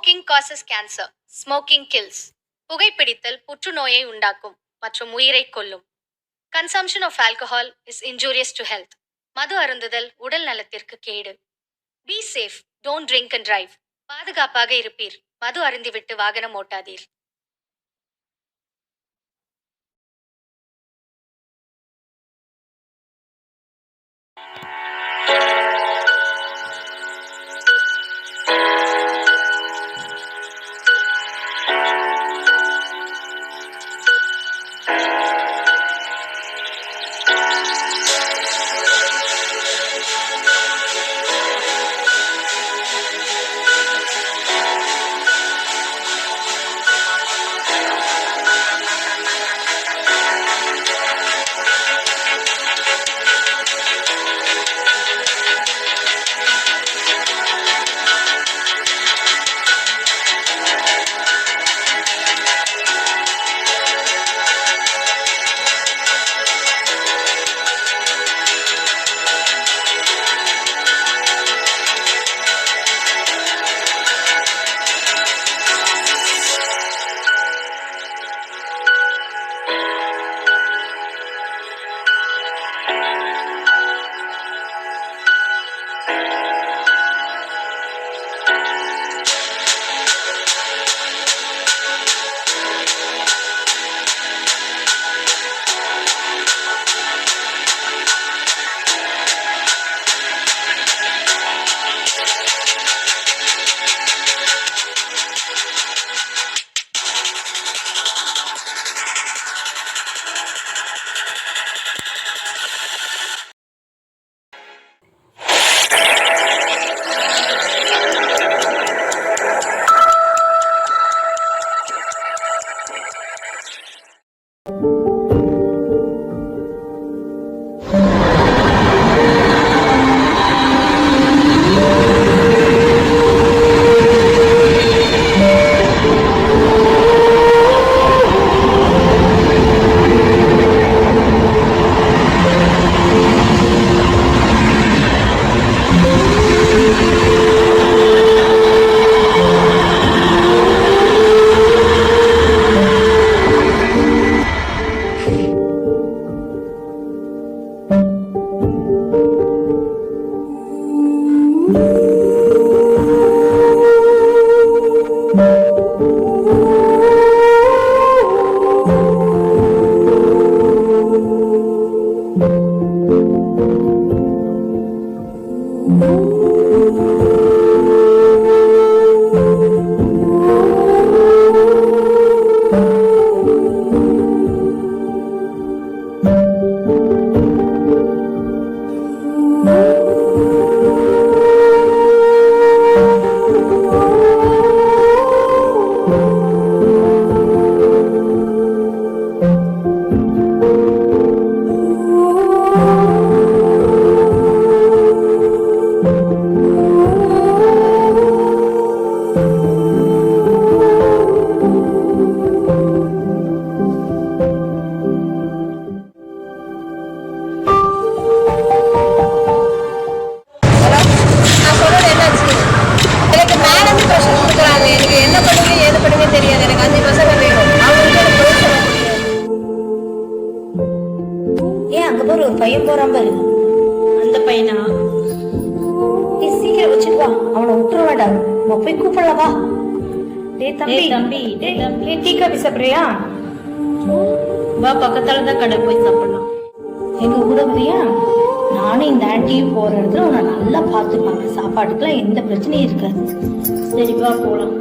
Smoking causes cancer. Smoking kills. புகைப்பிடித்தல் புற்றுநோயை உண்டாக்கும் மற்றும் உயிரை கொல்லும். Consumption of alcohol is injurious to health. மது அருந்துதல் உடல் நலத்திற்கு கேடு. Be safe, don't drink and drive. பாதுகாப்பாக இருப்பீர். மது அருந்திவிட்டு வாகனம் ஓட்டாதீர். ஒரு பையன் போறான் பாரு, அந்த பையனா? நீ சீக்கிரம் வச்சுட்டு வா, அவனை விட்டுற வேண்டாம். போய் கூப்பிடலவா? தம்பி டீ காபி சாப்பிடுறியா? வா, பக்கத்தால தான் கடை, போய் சாப்பிடலாம். எங்க கூட வரியா? நானும் இந்த ஆண்டியும் போற இடத்துல உன்னை நல்லா பாத்துப்பாங்க. சாப்பாட்டுக்குலாம் எந்த பிரச்சனையும் இருக்காது. சரி வா போலாம்.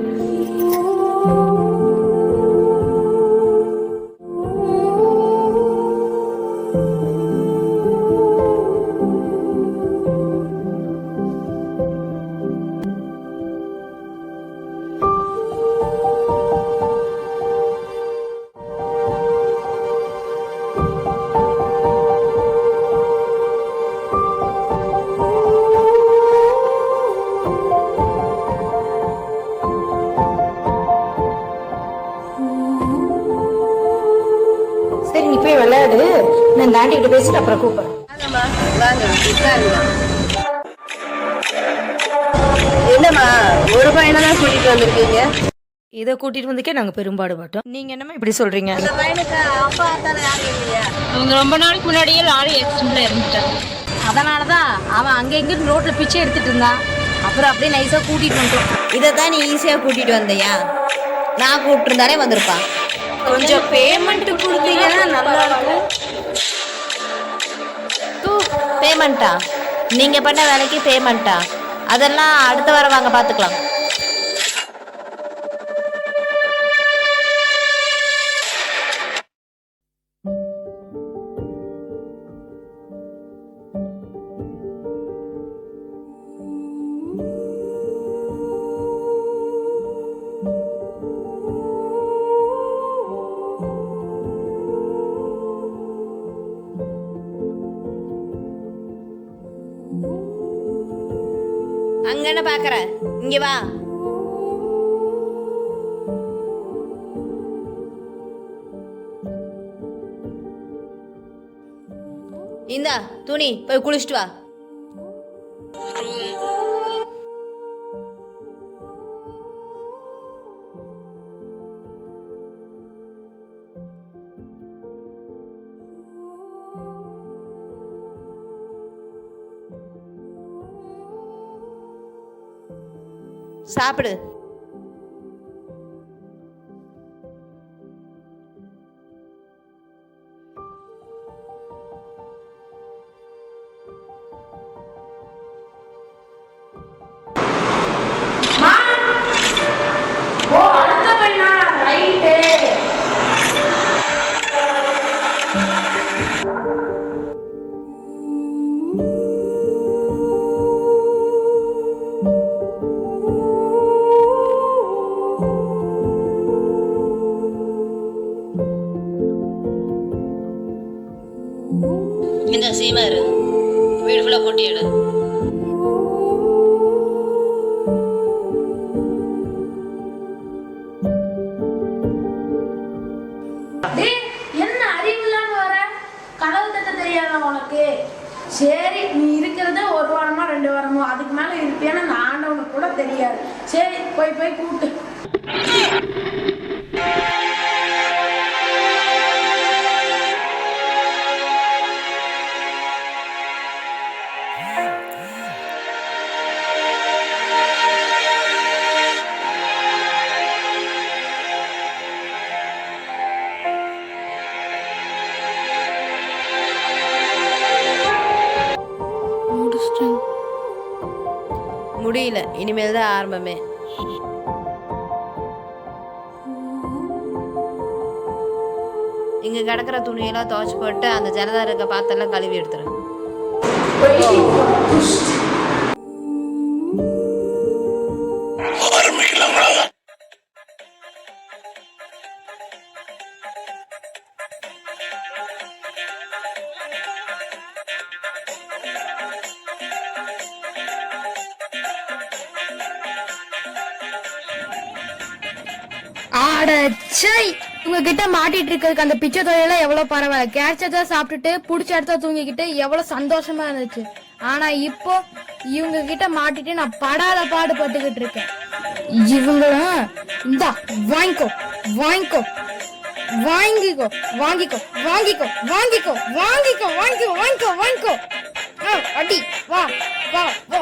சரி, நீ போய் விளையாடு. நான் இந்த ஆண்டி கிட்ட பேசிட்டு அப்புறம் கூப்பிடுறேன். என்னம்மா ஒரு பையனை தான் கூட்டிட்டு வந்திருக்கீங்க. இதை கூட்டிட்டு வந்துக்கே நாங்க பெரும்பாடு மாட்டோம். நீங்க என்னமா இப்படி சொல்றீங்க? அந்த பையனுக்கு அப்பா தானே யாரும் இல்லையா? அவங்க ரொம்ப நாளைக்கு முன்னாடியே லாரி ஆக்சிடென்ட்ல இறந்துட்டாங்க. அதனாலதான் அவன் அங்க எங்கிட்டு ரோட்ல பிச்சை எடுத்துட்டு இருந்தான். அப்புறம் அப்படியே நைஸா கூட்டிட்டு வந்துட்டோம். இதைத்தான் நீ ஈஸியா கூட்டிட்டு வந்தியா? நான் கூப்பிட்டு இருந்தாலே வந்திருப்பான். கொஞ்சம் பேமெண்ட் கொடுத்தீங்கன்னா நல்லா இருக்கும். பேமெண்ட்டா? நீங்க பண்ண வேலைக்கு பேமெண்ட்டா? அதெல்லாம் அடுத்த வாரம் வாங்க பாத்துக்கலாம். அங்க என்ன பாக்குற? இங்க வா. இந்தா துணி, போய் குளிச்சுட்டு வா. சாப்பிடு. இந்த சீமர் வீடு ஃபுல்லா கொட்டி எடு. என்ன அறிவு இல்லாம வர? கனவு தட்ட தெரியாத உனக்கு? சரி, நீ இருக்கிறத ஒரு வாரமோ 2 வாரமோ, அதுக்கு மேல இருப்பியான்னு அந்த ஆண்டவனுக்கு கூட தெரியாது. சரி, போய் கூட்டு. முடியல, இனிமேல் தான் ஆரம்பமே. இங்க கிடக்குற துணியெல்லாம் துவைச்சு போட்டு அந்த ஜனதா இருக்க பாத்தெல்லாம் கழுவி எடுத்துரு. அடச்சை, உங்ககிட்ட மாட்டிட்டு இருக்கிறதுக்கு அந்த பிச்சை தொழிலாம் எவ்வளவு பரவாயில்ல. கேட்சதா சாப்பிட்டுட்டு புடிச்ச இடத்த தூங்கிக்கிட்டு எவ்வளவு சந்தோஷமா இருந்துச்சு. ஆனா இப்போ இவங்க கிட்ட மாட்டிட்டு நான் படாத பாடுபட்டுக்கிட்டு இருக்கேன். இவங்களும் இந்தா வாங்கிக்கோ வாங்கிக்கோ வாங்கிக்கோ வாங்கிக்கோ வாங்கிக்கோ வாங்கிக்கோ வாங்கிக்கோ வாங்கிக்கோ வாங்கிக்கோ வாங்கிக்கோ. அடி வா வா வா.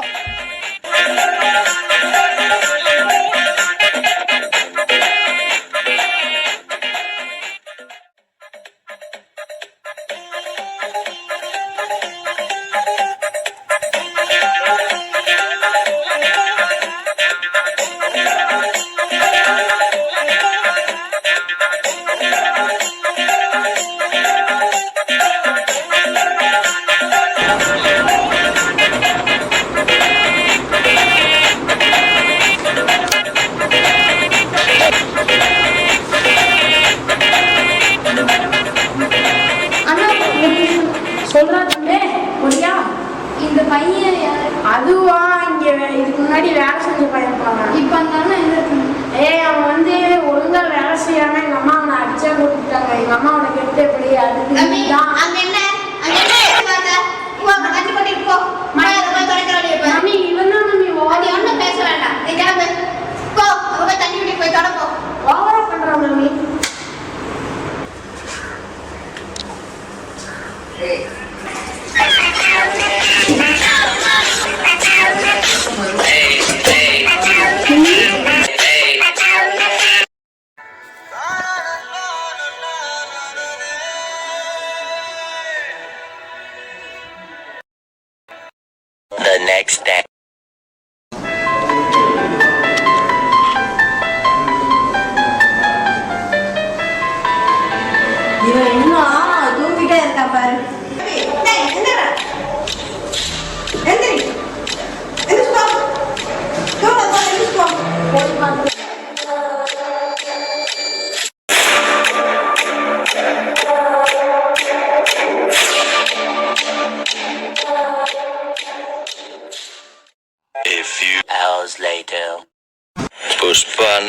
சொல்றாங்க ஒரியா, இந்த பையன் அதுவா இங்க இதுக்கு முன்னாடி வேலை செஞ்ச பையன் பாங்க. இப்ப அந்த அவன் வந்து ஒழுங்கா வேலை செய்யாம எங்க அம்மா அவனை அடிச்சா போட்டுட்டாங்க. எங்க அம்மா அவனை கெட்டு எப்படி அதுக்கு மம்மி இவன் தான் மம்மி பேச வேண்டாம்.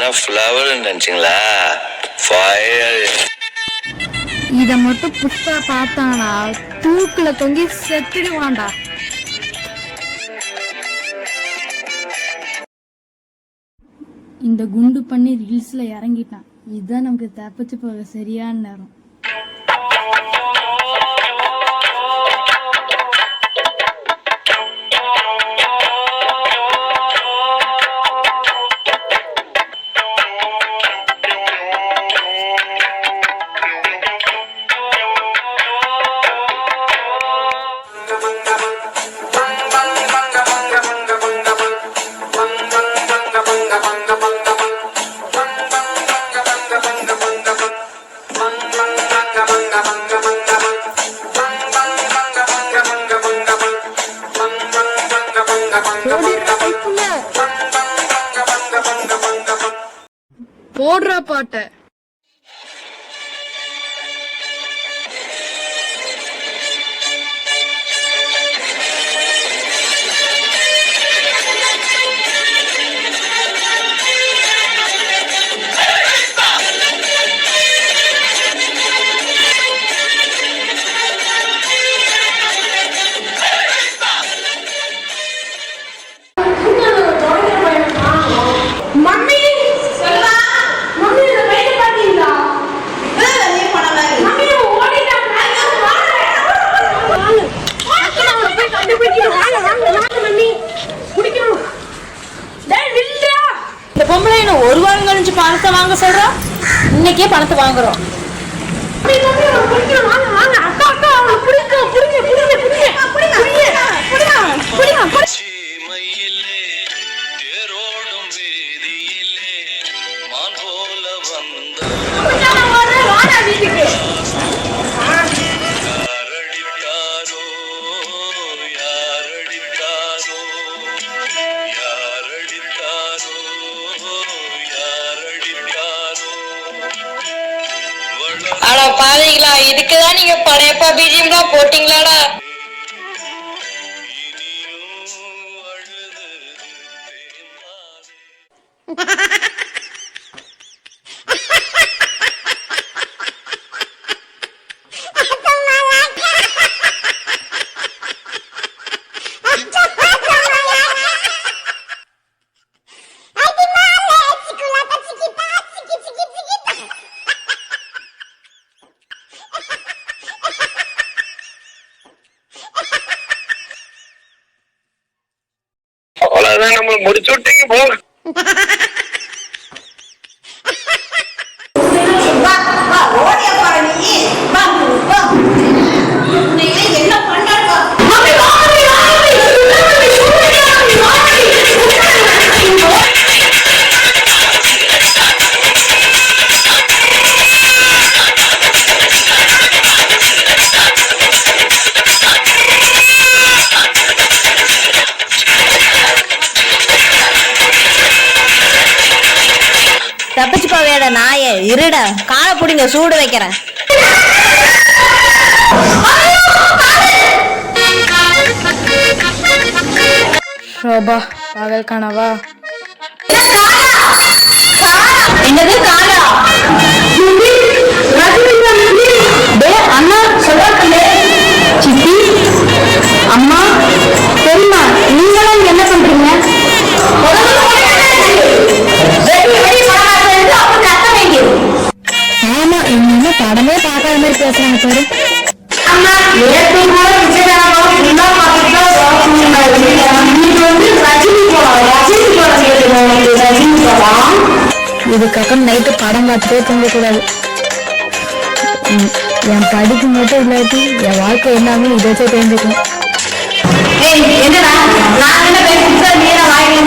என்ன ஃப்ளவர் நினைச்சீங்களா? ஃபயர். இத மட்டும் புஷ்பா பார்த்தானா தூக்குல தொங்கி செத்துடுவான்டா. இந்த குண்டு பண்ணி ரீல்ஸ்ல இறங்கிட்டான். இதுதான் நமக்கு தப்பிச்சு போக சரியான நேரம். போடுறா பாட்ட. இந்த பொம்பளை என்ன ஒரு வாரம் கழிச்சு பணத்தை வாங்க சொல்றா? இன்னைக்கே பணத்தை வாங்குறோம். அடா பாவீங்களா, இதுக்குதான் நீங்க படையப்பா பிஜிஎம் தான் போட்டீங்களாடா? அவ்வளவுதான், நம்ம முடிச்சு விட்டீங்க போ. தப்பிச்சு போவேட நாயே, இருட காலை பிடிங்க, சூடு வைக்கிறேன். ஷோபா பகல் கனவா? என்னது காலா? அண்ணா சொல்லே சித்தி அம்மா பெரியம்மா, நீங்களும் என்ன பண்றீங்க? ஆமா, என்ன படமே பார்க்காத மாதிரி பேசுறாங்க பாரு. இதுக்கப்புறம் நைட்டு படம் பார்த்துட்டே தூங்கக்கூடாது. என் படிப்பு மட்டும் இல்லாட்டி என் வாழ்க்கை எல்லாமே இதை வச்சே தெரிஞ்சுக்கணும். என்னடா நான் என்ன பேசுறேன், நீ வாங்கி